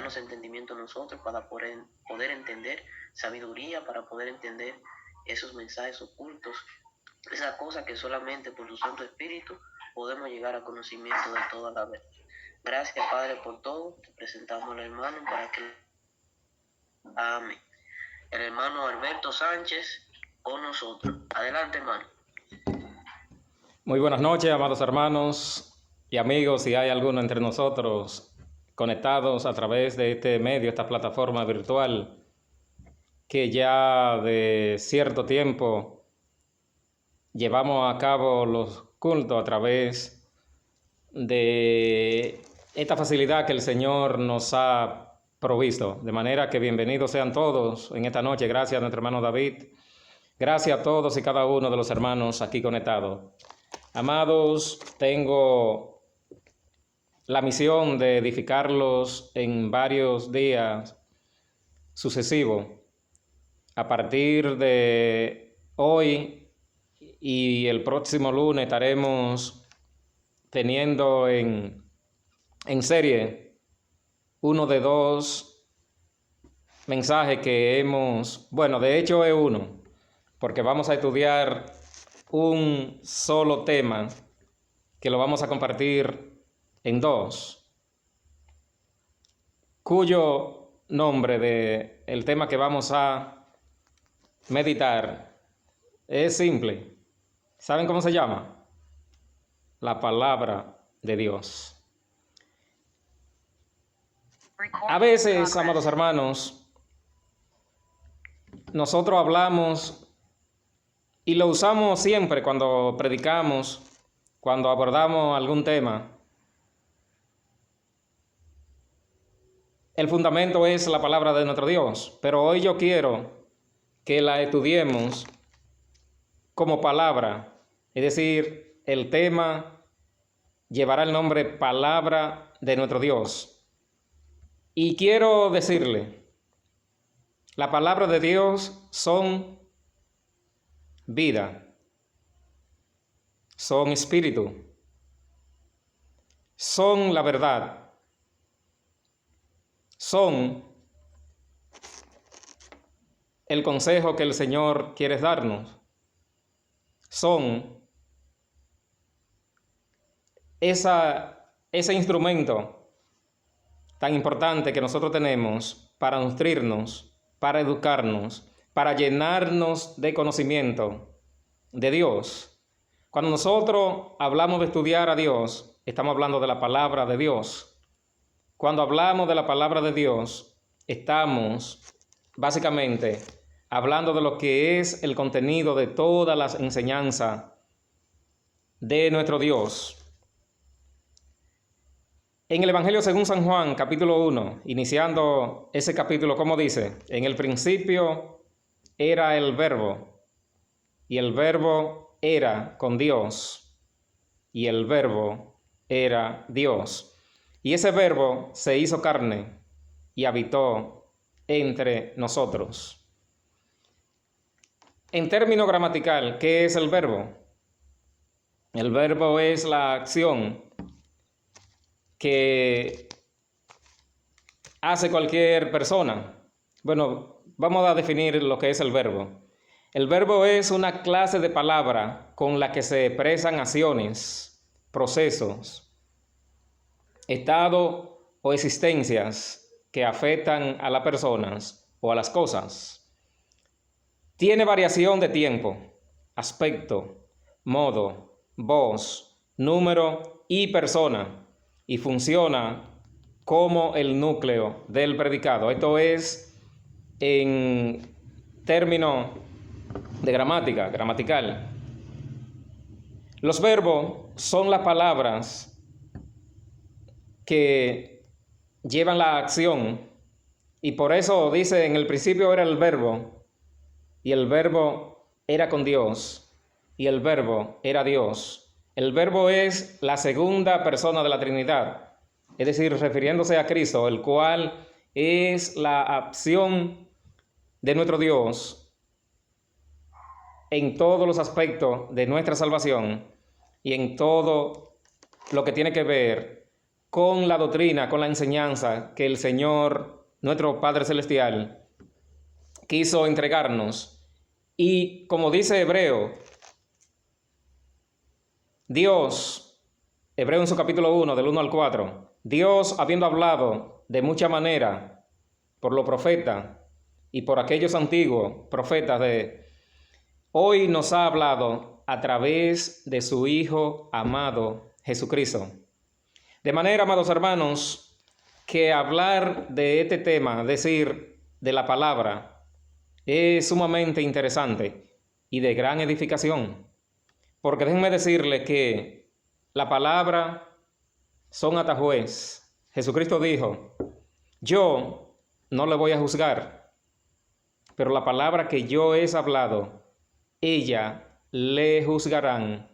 danos entendimiento a nosotros para poder entender sabiduría, para poder entender esos mensajes ocultos, esas cosas que solamente por tu Santo Espíritu podemos llegar a conocimiento de toda la verdad. Gracias, Padre, por todo. Te presentamos al hermano para que... Amén. El hermano Alberto Sánchez con nosotros. Adelante, hermano. Muy buenas noches, amados hermanos y amigos, si hay alguno entre nosotros conectados a través de este medio, esta plataforma virtual, que ya de cierto tiempo llevamos a cabo los cultos a través de esta facilidad que el Señor nos ha provisto. De manera que bienvenidos sean todos en esta noche. Gracias a nuestro hermano David. Gracias a todos y cada uno de los hermanos aquí conectados. Amados, tengo la misión de edificarlos en varios días sucesivos. A partir de hoy y el próximo lunes estaremos teniendo en serie uno de dos mensajes que de hecho es uno, porque vamos a estudiar un solo tema que lo vamos a compartir en dos, cuyo nombre del tema que vamos a meditar es simple. ¿Saben cómo se llama? La palabra de Dios. A veces, amados hermanos, nosotros hablamos y lo usamos siempre cuando predicamos, cuando abordamos algún tema. El fundamento es la palabra de nuestro Dios, pero hoy yo quiero que la estudiemos como palabra, es decir, el tema llevará el nombre palabra de nuestro Dios. Y quiero decirle, la palabra de Dios son vida, son espíritu, son la verdad, son el consejo que el Señor quiere darnos, son ese instrumento tan importante que nosotros tenemos para nutrirnos, para educarnos, para llenarnos de conocimiento de Dios. Cuando nosotros hablamos de estudiar a Dios, estamos hablando de la palabra de Dios. Cuando hablamos de la palabra de Dios, estamos básicamente hablando de lo que es el contenido de todas las enseñanzas de nuestro Dios. En el Evangelio según San Juan, capítulo 1, iniciando ese capítulo, como dice, en el principio era el Verbo, y el Verbo era con Dios, y el Verbo era Dios. Y ese Verbo se hizo carne y habitó entre nosotros. En término gramatical, ¿qué es el verbo? El verbo es la acción que hace cualquier persona. Bueno, vamos a definir lo que es el verbo. El verbo es una clase de palabra con la que se expresan acciones, procesos, estados o existencias que afectan a las personas o a las cosas. Tiene variación de tiempo, aspecto, modo, voz, número y persona, y funciona como el núcleo del predicado. Esto es en términos de gramática, gramatical. Los verbos son las palabras que llevan la acción, y por eso dice, en el principio era el verbo, y el verbo era con Dios, y el verbo era Dios. El verbo es la segunda persona de la Trinidad, es decir, refiriéndose a Cristo, el cual es la acción de nuestro Dios en todos los aspectos de nuestra salvación y en todo lo que tiene que ver con la doctrina, con la enseñanza que el Señor, nuestro Padre Celestial, quiso entregarnos. Y como dice Hebreo, Dios, Hebreo en su capítulo 1, del 1 al 4, Dios, habiendo hablado de mucha manera por los profetas y por aquellos antiguos profetas hoy nos ha hablado a través de su Hijo amado Jesucristo. De manera, amados hermanos, que hablar de este tema, es decir, de la palabra, es sumamente interesante y de gran edificación. Porque déjenme decirles que la palabra son atajuez. Jesucristo dijo, yo no le voy a juzgar, pero la palabra que yo he hablado, ella le juzgarán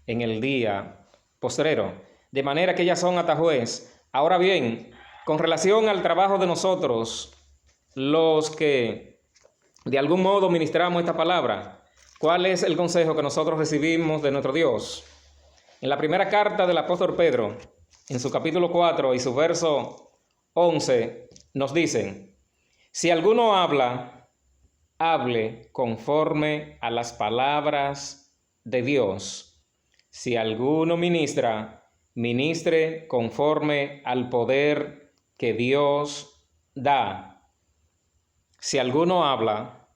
en el día postrero. De manera que ellas son atajuez. Ahora bien, con relación al trabajo de nosotros, los que de algún modo ministramos esta palabra, ¿cuál es el consejo que nosotros recibimos de nuestro Dios? En la primera carta del apóstol Pedro, en su capítulo 4 y su verso 11, nos dicen, si alguno habla, hable conforme a las palabras de Dios. Si alguno ministra, ministre conforme al poder que Dios da. Si alguno habla,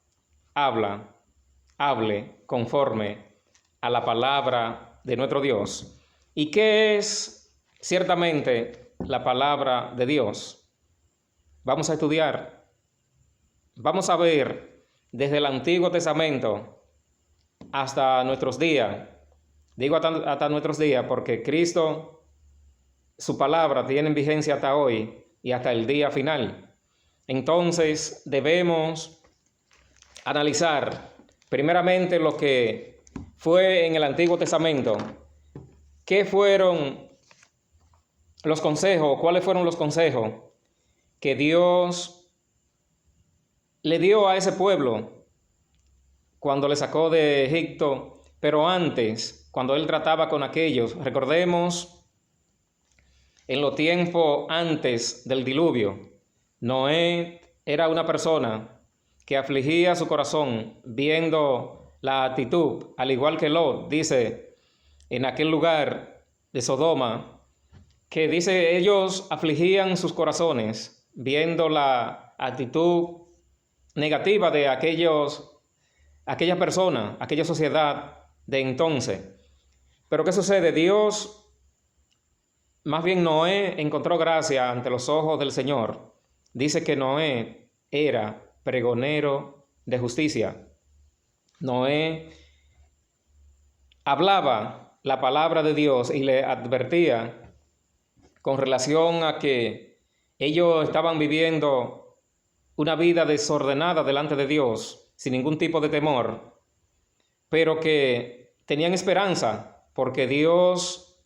hable conforme a la palabra de nuestro Dios. ¿Y qué es ciertamente la palabra de Dios? Vamos a estudiar. Vamos a ver desde el Antiguo Testamento hasta nuestros días. Digo hasta nuestros días porque Cristo, su palabra tiene vigencia hasta hoy y hasta el día final. Entonces debemos analizar primeramente lo que fue en el Antiguo Testamento. ¿Qué fueron los consejos? ¿Cuáles fueron los consejos que Dios le dio a ese pueblo cuando le sacó de Egipto? Pero antes, cuando él trataba con aquellos, recordemos en los tiempos antes del diluvio, Noé era una persona que afligía su corazón viendo la actitud, al igual que Lot, dice en aquel lugar de Sodoma, que dice ellos afligían sus corazones viendo la actitud negativa de aquella persona, aquella sociedad de entonces. Pero ¿qué sucede? Dios, más bien Noé, encontró gracia ante los ojos del Señor. Dice que Noé era pregonero de justicia. Noé hablaba la palabra de Dios y le advertía con relación a que ellos estaban viviendo una vida desordenada delante de Dios, sin ningún tipo de temor, pero que tenían esperanza porque Dios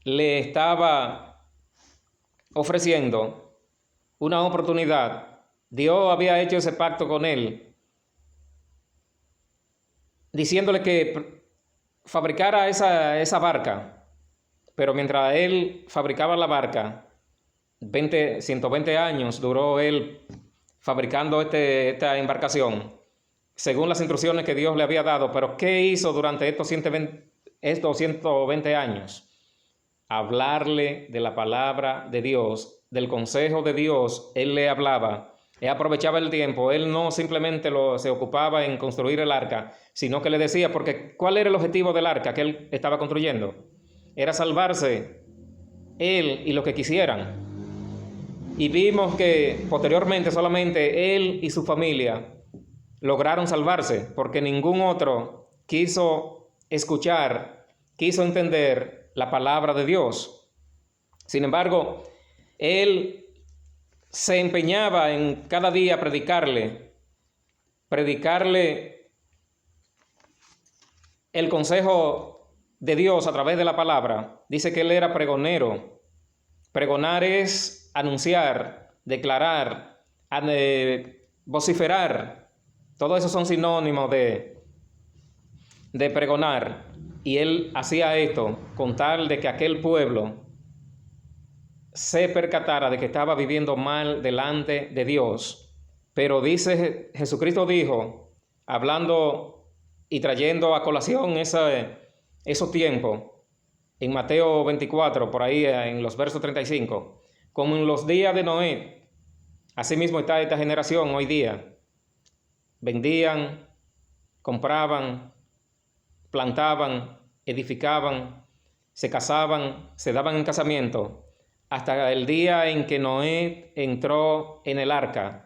le estaba ofreciendo una oportunidad. Dios había hecho ese pacto con él, diciéndole que fabricara esa barca, pero mientras él fabricaba la barca, 120 años duró él fabricando esta embarcación, según las instrucciones que Dios le había dado. Pero ¿qué hizo durante estos 120 años? Hablarle de la palabra de Dios, del consejo de Dios. Él le hablaba, él aprovechaba el tiempo, él no simplemente se ocupaba en construir el arca, sino que le decía, porque ¿cuál era el objetivo del arca que él estaba construyendo? Era salvarse él y los que quisieran. Y vimos que posteriormente solamente él y su familia lograron salvarse, porque ningún otro quiso escuchar, quiso entender la palabra de Dios. Sin embargo, él se empeñaba en cada día predicarle el consejo de Dios a través de la palabra. Dice que él era pregonero. Pregonar es anunciar, declarar, vociferar. Todo eso son sinónimos de pregonar. Y él hacía esto con tal de que aquel pueblo se percatara de que estaba viviendo mal delante de Dios. Pero dice, Jesucristo dijo, hablando y trayendo a colación esos tiempos, en Mateo 24, por ahí en los versos 35, como en los días de Noé, así mismo está esta generación hoy día. Vendían, compraban, plantaban, edificaban, se casaban, se daban en casamiento, hasta el día en que Noé entró en el arca,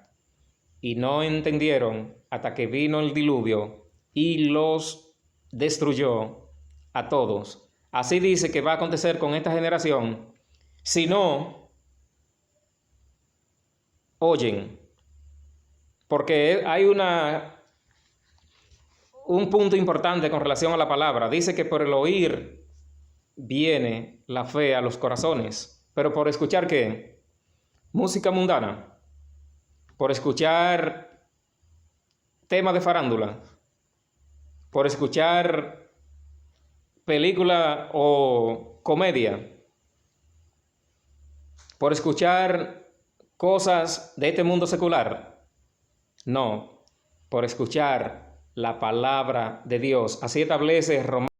y no entendieron hasta que vino el diluvio y los destruyó a todos. Así dice que va a acontecer con esta generación si no oyen, porque hay un punto importante con relación a la palabra. Dice que por el oír viene la fe a los corazones, pero por escuchar ¿qué? Música mundana, por escuchar temas de farándula, por escuchar película o comedia, por escuchar cosas de este mundo secular. No, por escuchar la palabra de Dios. Así establece Romanos